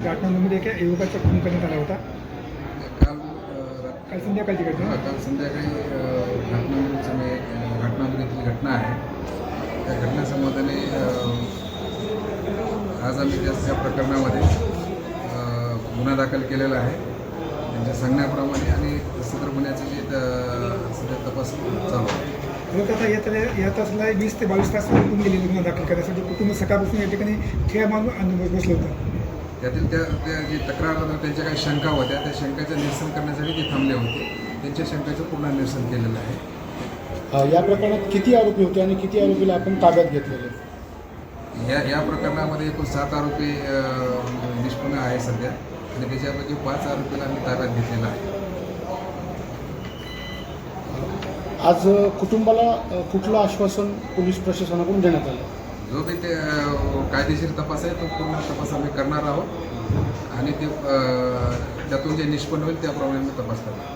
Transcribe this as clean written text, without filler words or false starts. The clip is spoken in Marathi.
घाटनांदूरमध्ये एका युवकाचा खून करण्यात आला होता. काल संध्याकाळची घटना. काल संध्याकाळी घाटनांदूर येथील घटना आहे. त्या घटनासंबंधाने आज आम्ही त्या प्रकरणामध्ये गुन्हा दाखल केलेला आहे. त्यांच्या सांगण्याप्रमाणे आणि सदर गुन्ह्याचे जे सध्या तपास चालू आहे. लोक आता या तासाला 20 ते 22 तास निघून गेले गुन्हा दाखल करण्यासाठी. कुटुंब सकाळपासून या ठिकाणी खेळ मारून बसलं होतं. त्यातील त्या जे तक्रारदार त्यांच्या काही शंका होत्या, त्या शंकाचं निरसन करण्यासाठी ते थांबले होते. त्यांच्या शंकाचं पूर्ण निरसन केलेलं आहे. या प्रकरणात किती आरोपी होते आणि किती आरोपीला आपण ताब्यात घेतलेले? या प्रकरणामध्ये एकूण 7 आरोपी निष्पन्न आहे सध्या आणि त्याच्यापैकी 5 आरोपीला आम्ही ताब्यात घेतलेला आहे. आज कुटुंबाला कुठलं आश्वासन पोलीस प्रशासनाकडून देण्यात आलं? जो काही ते कायदेशीर तपास आहे तो पूर्ण तपास आम्ही करणार आहोत आणि ते त्यातून जे निष्पन्न होईल त्याप्रमाणे आम्ही तपास करणार.